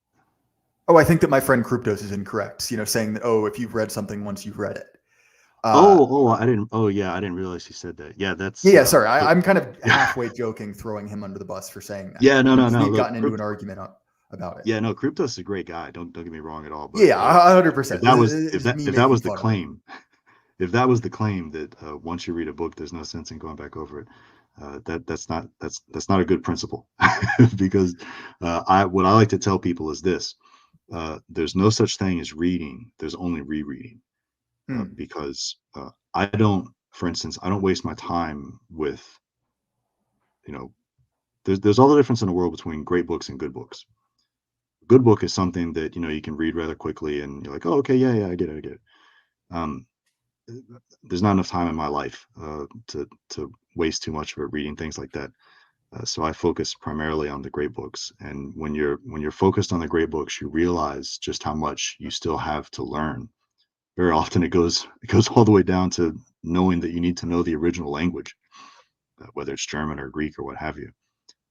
[SPEAKER 2] Oh, I think that my friend Kryptos is incorrect. Saying that, oh, if you've read something once, you've read it.
[SPEAKER 3] I didn't. Oh, yeah, I didn't realize you said that. Yeah, that's.
[SPEAKER 2] Yeah, sorry.
[SPEAKER 3] But
[SPEAKER 2] I'm kind of halfway joking, throwing him under the bus for saying that.
[SPEAKER 3] yeah, no, no,
[SPEAKER 2] Because
[SPEAKER 3] no.
[SPEAKER 2] we've
[SPEAKER 3] Look,
[SPEAKER 2] gotten into an argument about it.
[SPEAKER 3] yeah, no, Kryptos is a great guy. Don't get me wrong at all. But
[SPEAKER 2] Yeah,
[SPEAKER 3] if
[SPEAKER 2] 100%.
[SPEAKER 3] that
[SPEAKER 2] This
[SPEAKER 3] was
[SPEAKER 2] is me
[SPEAKER 3] if that
[SPEAKER 2] making
[SPEAKER 3] was the
[SPEAKER 2] fun of him.
[SPEAKER 3] claim, if that was the claim that once you read a book, there's no sense in going back over it, that's not a good principle. Because I what I like to tell people is this: there's no such thing as reading. There's only rereading.
[SPEAKER 2] Hmm.
[SPEAKER 3] Because I don't, for instance, I don't waste my time with, you know, there's all the difference in the world between great books and good books. A good book is something that you can read rather quickly, and you're like, oh, okay, yeah, I get it, I get it. Um, there's not enough time in my life to waste too much of it reading things like that. So I focus primarily on the great books. And when you're focused on the great books, you realize just how much you still have to learn. Very often it goes all the way down to knowing that you need to know the original language, whether it's German or Greek or what have you.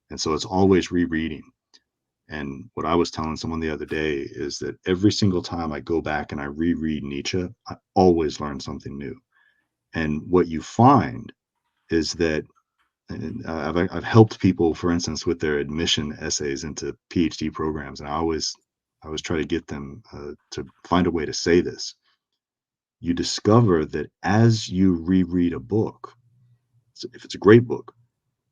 [SPEAKER 3] And so it's always rereading. And what I was telling someone the other day is that every single time I go back and I reread Nietzsche, I always learn something new. And what you find is that, and I've helped people, for instance, with their admission essays into PhD programs, and I always try to get them to find a way to say this. You discover that as you reread a book, if it's a great book,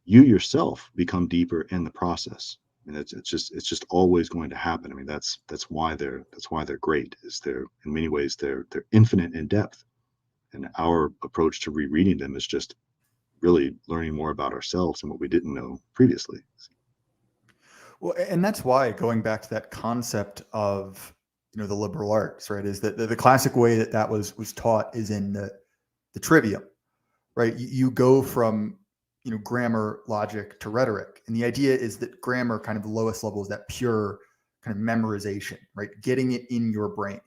[SPEAKER 3] you yourself become deeper in the process. I mean, it's just always going to happen. I mean, that's why they're great. Is they're in many ways they're infinite in depth. And our approach to rereading them is just really learning more about ourselves and what we didn't know previously.
[SPEAKER 2] Well, and that's why, going back to that concept of, the liberal arts, right, is that the classic way that was taught is in the trivium, right? You go from, grammar, logic to rhetoric, and the idea is that grammar, kind of the lowest level, is that pure kind of memorization, right? Getting it in your brain.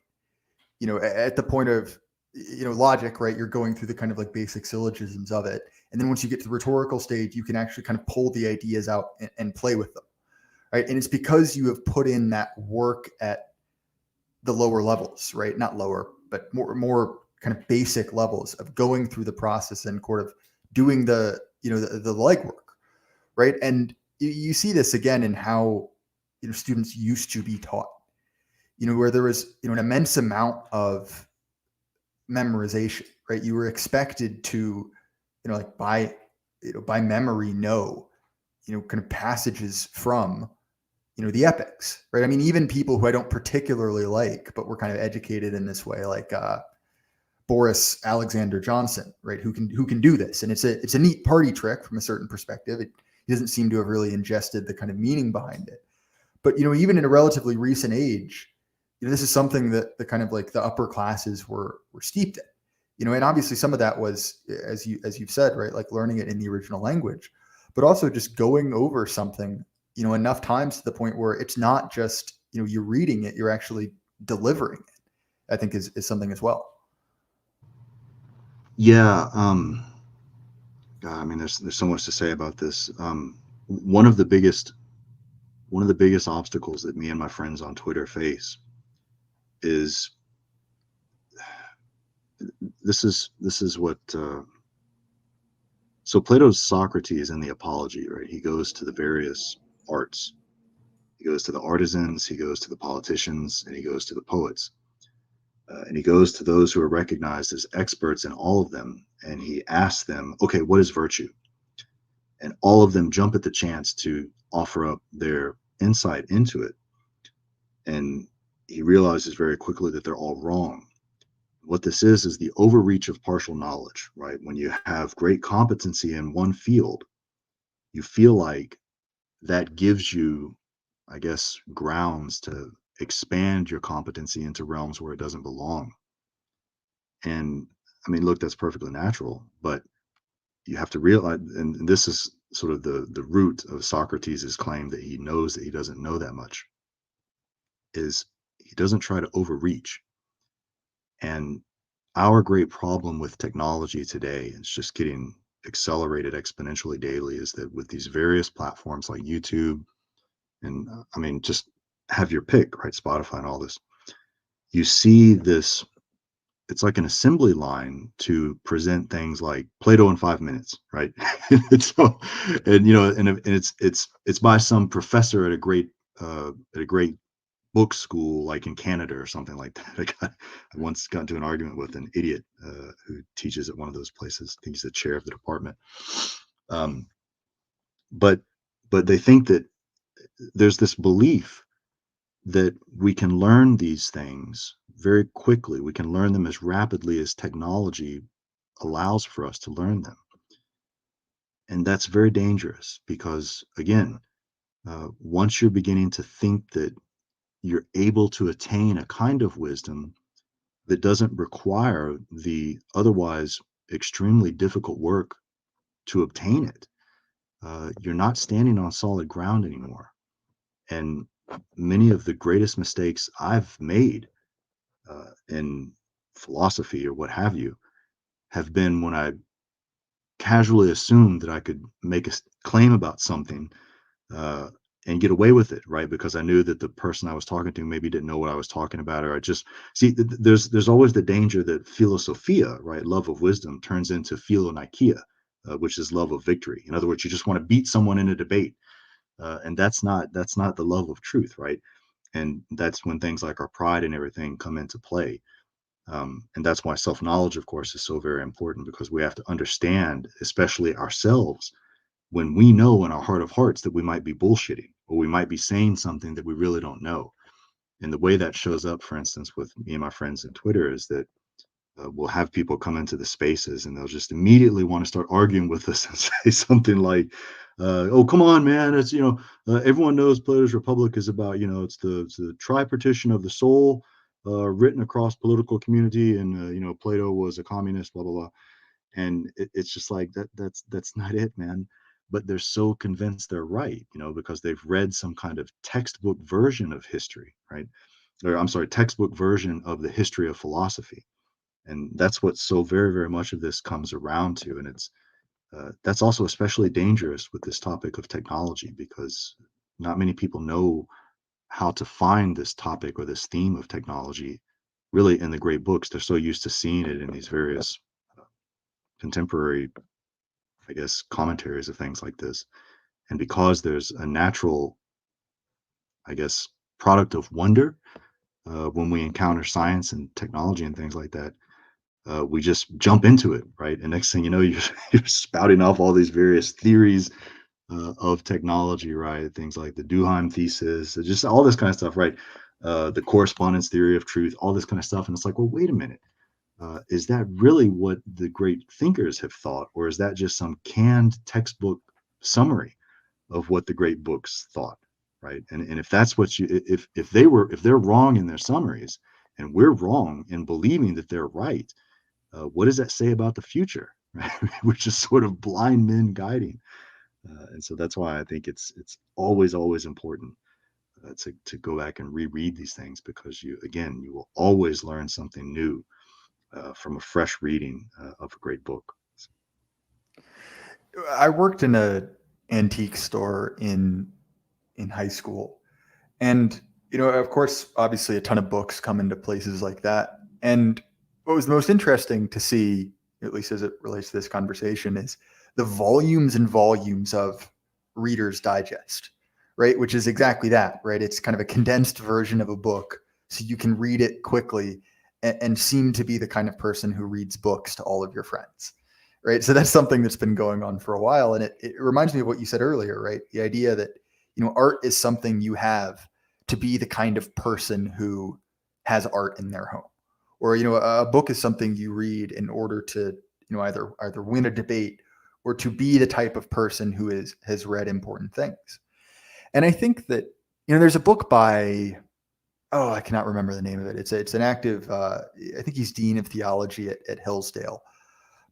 [SPEAKER 2] At the point of, logic, right? You're going through the kind of like basic syllogisms of it, and then once you get to the rhetorical stage, you can actually kind of pull the ideas out and play with them, right? And it's because you have put in that work at the lower levels, right? Not lower, but more kind of basic levels of going through the process and sort of doing the legwork, right? And you see this again in how, students used to be taught, where there was, an immense amount of memorization, right? You were expected to, like by memory kind of passages from, the epics, right? I mean, even people who I don't particularly like, but were kind of educated in this way, like Boris Alexander Johnson, right? Who can do this, and it's a neat party trick from a certain perspective. He doesn't seem to have really ingested the kind of meaning behind it. But even in a relatively recent age, this is something that the kind of like the upper classes were steeped in. And obviously some of that was, as you've said, right, like learning it in the original language, but also just going over something, enough times to the point where it's not just, you're reading it, you're actually delivering it, I think is something as well.
[SPEAKER 3] Yeah. God, I mean, there's so much to say about this. One of the biggest obstacles that me and my friends on Twitter face is this is what so Plato's Socrates in the Apology, right? He goes to the various arts. He goes to the artisans, he goes to the politicians, and he goes to the poets. And he goes to those who are recognized as experts in all of them, and he asks them, okay, what is virtue? And all of them jump at the chance to offer up their insight into it. And he realizes very quickly that they're all wrong. What this is the overreach of partial knowledge, right? When you have great competency in one field, you feel like that gives you, I guess, grounds to expand your competency into realms where it doesn't belong. And I mean, look, that's perfectly natural, but you have to realize, and this is sort of the root of Socrates' claim that he knows that he doesn't know that much, is he doesn't try to overreach. And our great problem with technology today is just getting accelerated exponentially daily, is that with these various platforms like YouTube, and I mean, just have your pick, right? Spotify and all this, you see this, it's like an assembly line to present things like Plato in 5 minutes, right? And so, and and it's by some professor at a great book school, like in Canada or something like that. I once got into an argument with an idiot who teaches at one of those places. I think he's the chair of the department. Um, but they think that there's this belief that we can learn these things very quickly. We can learn them as rapidly as technology allows for us to learn them. And that's very dangerous because, again, once you're beginning to think that you're able to attain a kind of wisdom that doesn't require the otherwise extremely difficult work to obtain it, you're not standing on solid ground anymore. And many of the greatest mistakes I've made in philosophy or what have you have been when I casually assumed that I could make a claim about something uh, and get away with it, right? Because I knew that the person I was talking to maybe didn't know what I was talking about, or I just see there's always the danger that philosophia, right, love of wisdom, turns into philonikeia, which is love of victory. In other words, you just want to beat someone in a debate, and that's not the love of truth, right? And that's when things like our pride and everything come into play. And that's why self-knowledge, of course, is so very important, because we have to understand, especially ourselves, when we know in our heart of hearts that we might be bullshitting or we might be saying something that we really don't know. And the way that shows up, for instance, with me and my friends on Twitter, is that we'll have people come into the spaces and they'll just immediately want to start arguing with us and say something like, "Oh, come on, man! It's everyone knows Plato's Republic is about it's the tripartition of the soul, written across political community, and Plato was a communist, blah blah blah." And it's just like that's not it, man. But they're so convinced they're right, because they've read some kind of textbook version of history, right? Or I'm sorry, textbook version of the history of philosophy. And that's what so very very much of this comes around to. And it's that's also especially dangerous with this topic of technology, because not many people know how to find this topic or this theme of technology really in the great books. They're so used to seeing it in these various contemporary, I guess, commentaries of things like this. And because there's a natural, I guess, product of wonder when we encounter science and technology and things like that, we just jump into it, right? And next thing you know, you're spouting off all these various theories of technology, right? Things like the Duhem thesis, just all this kind of stuff, right? The correspondence theory of truth, all this kind of stuff. And it's like, well, wait a minute. Is that really what the great thinkers have thought? Or is that just some canned textbook summary of what the great books thought, right? And if that's what if they're wrong in their summaries and we're wrong in believing that they're right, what does that say about the future? Right? We're just sort of blind men guiding, and so that's why I think it's always important to go back and reread these things, because you will always learn something new from a fresh reading of a great book.
[SPEAKER 2] I worked in a antique store in high school, and of course, obviously, a ton of books come into places like that. And what was the most interesting to see, at least as it relates to this conversation, is the volumes and volumes of Reader's Digest, right? Which is exactly that, right? It's kind of a condensed version of a book, so you can read it quickly and seem to be the kind of person who reads books to all of your friends, right? So that's something that's been going on for a while, and it reminds me of what you said earlier, right? The idea that art is something you have to be the kind of person who has art in their home, or a book is something you read in order to either win a debate or to be the type of person who has read important things. And I think that there's a book by, oh, I cannot remember the name of it. It's an active, I think he's dean of theology at Hillsdale,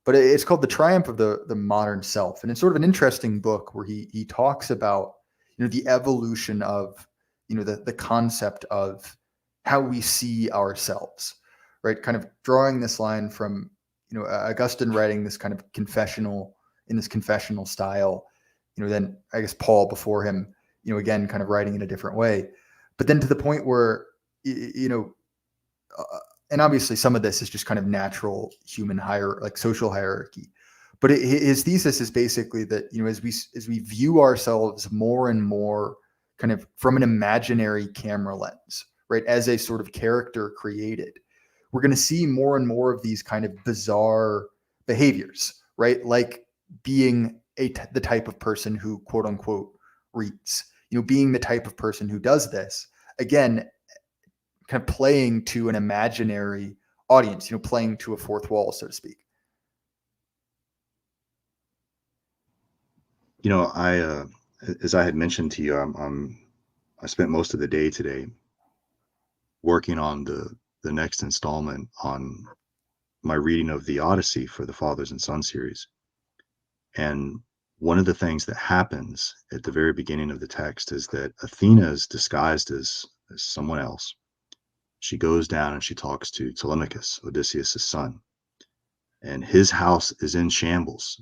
[SPEAKER 2] but it's called The Triumph of the Modern Self. And it's sort of an interesting book where he talks about the evolution of the concept of how we see ourselves, right? Kind of drawing this line from Augustine writing this kind of confessional in this confessional style, then I guess Paul before him, again kind of writing in a different way, but then to the point where and obviously some of this is just kind of natural human like social hierarchy, but his thesis is basically that as we view ourselves more and more kind of from an imaginary camera lens, right, as a sort of character created, we're going to see more and more of these kind of bizarre behaviors, right? Like being the type of person who quote unquote reads, being the type of person who does this, again kind of playing to an imaginary audience, playing to a fourth wall, so to speak.
[SPEAKER 3] I as I had mentioned to you, I spent most of the day today working on the next installment on my reading of the Odyssey for the Fathers and Sons series. And one of the things that happens at the very beginning of the text is that Athena is disguised as someone else. She goes down and she talks to Telemachus, Odysseus' son, and his house is in shambles.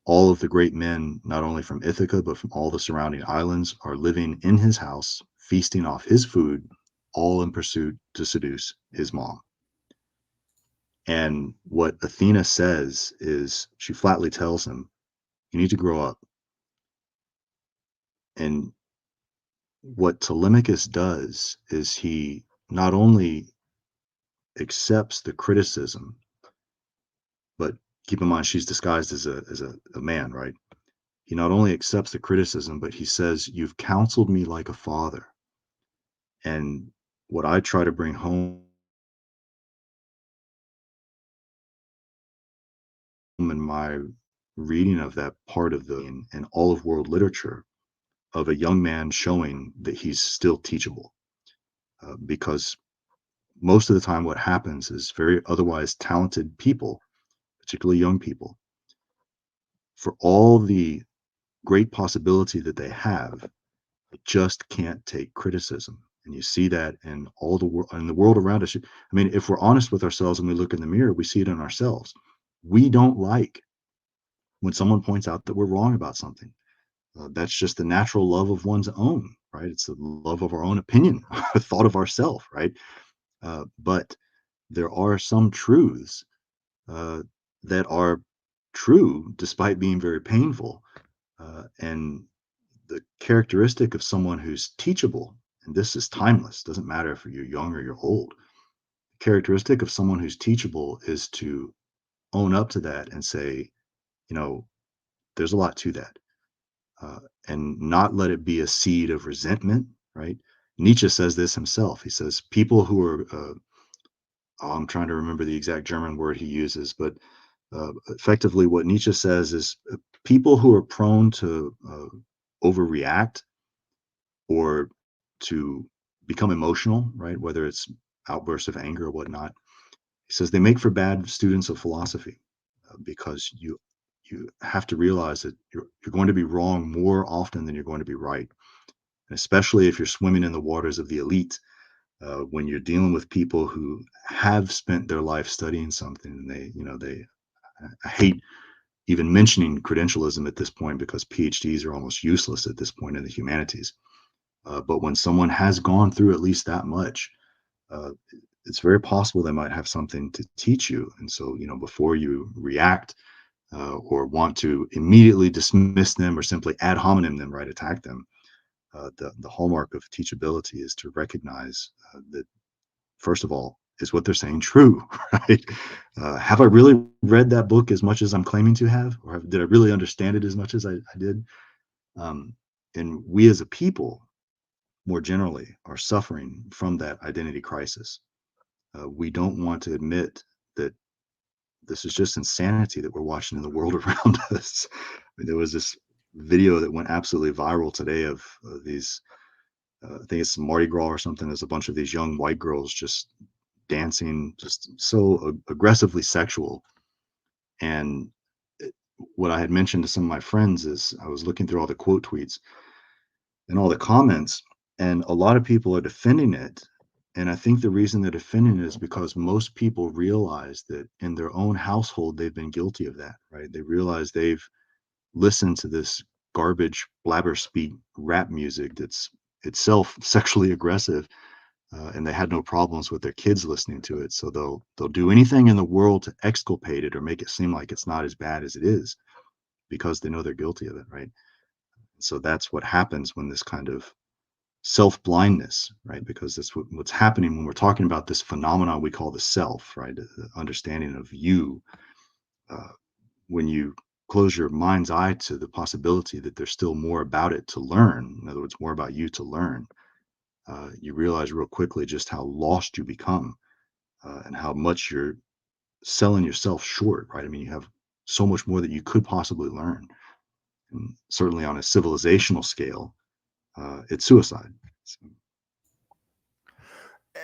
[SPEAKER 3] All of the great men, not only from Ithaca, but from all the surrounding islands, are living in his house, feasting off his food, all in pursuit to seduce his mom. And what Athena says is she flatly tells him, you need to grow up. And what Telemachus does is he not only accepts the criticism, but keep in mind she's disguised as a man, right? He not only accepts the criticism, but he says, you've counseled me like a father. And what I try to bring home in my reading of that part of in all of world literature of a young man showing that he's still teachable. Because most of the time, what happens is very otherwise talented people, particularly young people, for all the great possibility that they have, they just can't take criticism. And you see that in all the world, in the world around us. I mean, if we're honest with ourselves and we look in the mirror, we see it in ourselves. We don't like when someone points out that we're wrong about something. That's just the natural love of one's own, right? It's the love of our own opinion, thought of ourself, right? But there are some truths uh, that are true despite being very painful. And the characteristic of someone who's teachable, and this is timeless, doesn't matter if you're young or you're old. The characteristic of someone who's teachable is to own up to that and say, you know, there's a lot to that, uh, and not let it be a seed of resentment, right? Nietzsche says this himself. He says, people who are, I'm trying to remember the exact German word he uses, but effectively what Nietzsche says is people who are prone to overreact or to become emotional, right? Whether it's outbursts of anger or whatnot. He says they make for bad students of philosophy because you have to realize that you're going to be wrong more often than you're going to be right, and especially if you're swimming in the waters of the elite. When you're dealing with people who have spent their life studying something, and they I hate even mentioning credentialism at this point because PhDs are almost useless at this point in the humanities. But when someone has gone through at least that much, uh, it's very possible they might have something to teach you. And so, before you react or want to immediately dismiss them or simply ad hominem them, right, attack them, the hallmark of teachability is to recognize that, first of all, is what they're saying true, right? Have I really read that book as much as I'm claiming to have, or did I really understand it as much as I did? Um, and we as a people, more generally, are suffering from that identity crisis. We don't want to admit that this is just insanity that we're watching in the world around us. I mean, there was this video that went absolutely viral today of these, I think it's Mardi Gras or something. There's a bunch of these young white girls just dancing, just so aggressively sexual. And what I had mentioned to some of my friends is I was looking through all the quote tweets and all the comments, and a lot of people are defending it. And I think the reason they're defending it is because most people realize that in their own household, they've been guilty of that, right? They realize they've listened to this garbage blabber speak rap music that's itself sexually aggressive, and they had no problems with their kids listening to it. So they'll do anything in the world to exculpate it or make it seem like it's not as bad as it is because they know they're guilty of it, right? So that's what happens when this kind of self-blindness, right? Because that's what's happening when we're talking about this phenomenon we call the self, right? The understanding of you. Uh, when you close your mind's eye to the possibility that there's still more about it to learn, in other words, more about you to learn, you realize real quickly just how lost you become, and how much you're selling yourself short, right? I mean, you have so much more that you could possibly learn. And certainly on a civilizational scale, it's suicide. So,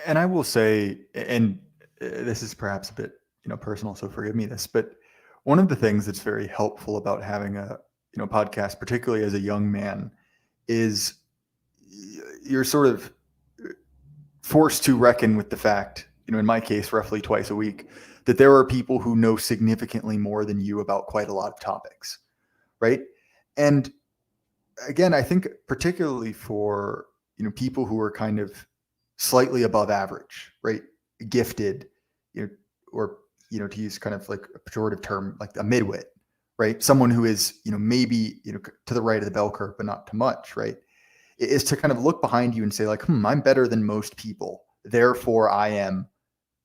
[SPEAKER 2] And I will say, and this is perhaps a bit, personal, so forgive me this, but one of the things that's very helpful about having a, podcast, particularly as a young man, is you're sort of forced to reckon with the fact, in my case, roughly twice a week, that there are people who know significantly more than you about quite a lot of topics, right? And again, I think particularly for, people who are kind of slightly above average, right? Gifted, or, to use kind of like a pejorative term, like a midwit, right? Someone who is, maybe, to the right of the bell curve, but not too much, right? Is to kind of look behind you and say like, I'm better than most people. Therefore I am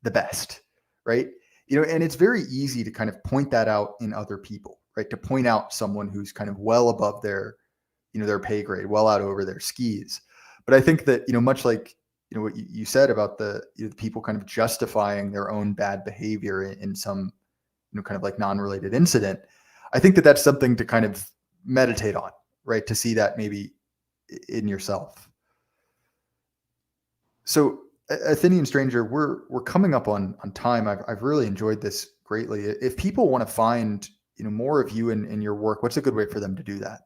[SPEAKER 2] the best, right? And it's very easy to kind of point that out in other people, right? To point out someone who's kind of well above their, their pay grade, well out over their skis. But I think that, much like, what you said about the, the people kind of justifying their own bad behavior in some, kind of like non-related incident, I think that that's something to kind of meditate on, right? To see that maybe in yourself. So, Athenian Stranger, we're coming up on time. I've really enjoyed this greatly. If people want to find more of you in your work, what's a good way for them to do that?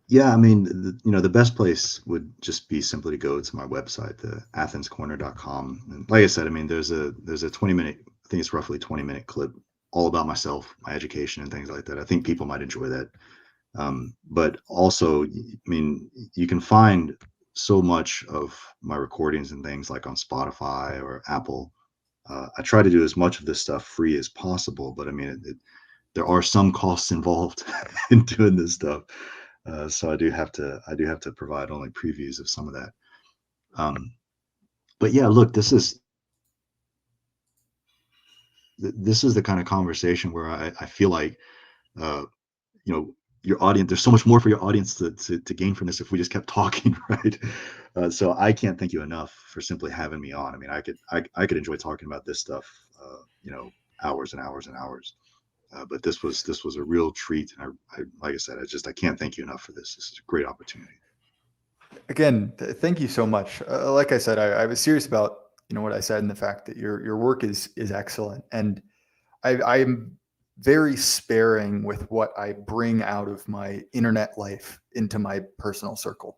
[SPEAKER 3] Yeah, I mean, the best place would just be simply to go to my website, the athenscorner.com. And like I said, I mean, there's a 20-minute, I think it's roughly 20-minute clip all about myself, my education, and things like that. I think people might enjoy that. But also, I mean, you can find so much of my recordings and things like on Spotify or Apple. I try to do as much of this stuff free as possible, but I mean, there are some costs involved in doing this stuff. So I do have to provide only previews of some of that. But yeah, look, this is the kind of conversation where I feel like uh, your audience, there's so much more for your audience to gain from this if we just kept talking, right? So I can't thank you enough for simply having me on. I mean, I could enjoy talking about this stuff, hours and hours and hours. But this was a real treat, and I like I said, I can't thank you enough for this. This is a great opportunity.
[SPEAKER 2] Again, thank you so much. Like I said, I was serious about what I said, and the fact that your work is excellent, and I am very sparing with what I bring out of my internet life into my personal circle.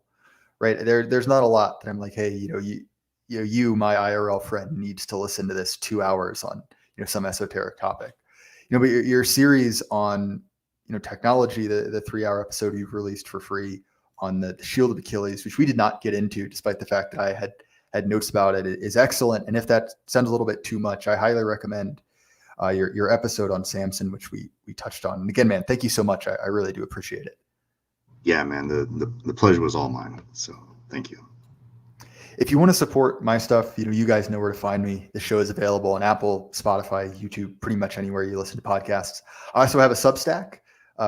[SPEAKER 2] Right there's not a lot that I'm like, hey, you my IRL friend needs to listen to this 2 hours on some esoteric topic. But your series on technology, the 3-hour episode you've released for free on the Shield of Achilles, which we did not get into, despite the fact that I had notes about it, is excellent. And if that sounds a little bit too much, I highly recommend your episode on Samson, which we touched on. And again, man, thank you so much. I really do appreciate it.
[SPEAKER 3] Yeah, man, the pleasure was all mine. So thank you.
[SPEAKER 2] If you want to support my stuff, you guys know where to find me. The show is available on Apple, Spotify, YouTube, pretty much anywhere you listen to podcasts. I also have a Substack.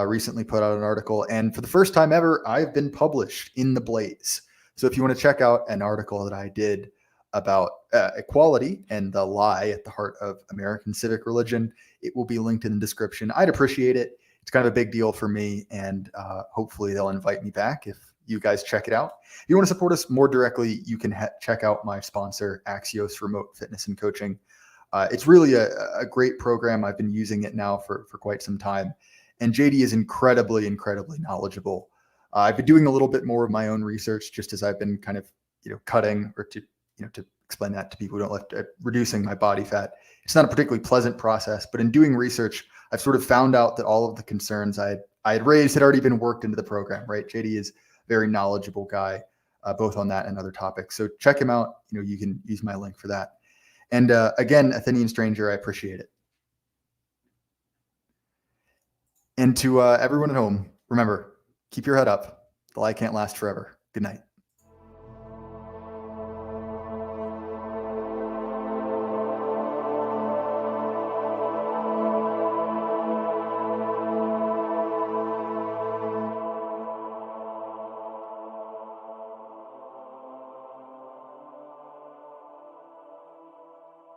[SPEAKER 2] Recently put out an article, and for the first time ever, I've been published in the Blaze. So if you want to check out an article that I did about equality and the lie at the heart of American civic religion, it will be linked in the description. I'd appreciate it. It's kind of a big deal for me, and hopefully they'll invite me back if you guys check it out. If you want to support us more directly, you can check out my sponsor, Axios Remote Fitness and Coaching. It's really a great program. I've been using it now for quite some time. And JD is incredibly, incredibly knowledgeable. I've been doing a little bit more of my own research, just as I've been kind of, cutting, or to explain that to people who don't like reducing my body fat. It's not a particularly pleasant process, but in doing research, I've sort of found out that all of the concerns I had raised had already been worked into the program, right? JD is a very knowledgeable guy, both on that and other topics. So check him out. You can use my link for that. And again, Athenian Stranger, I appreciate it. And to everyone at home, remember, keep your head up. The lie can't last forever. Good night.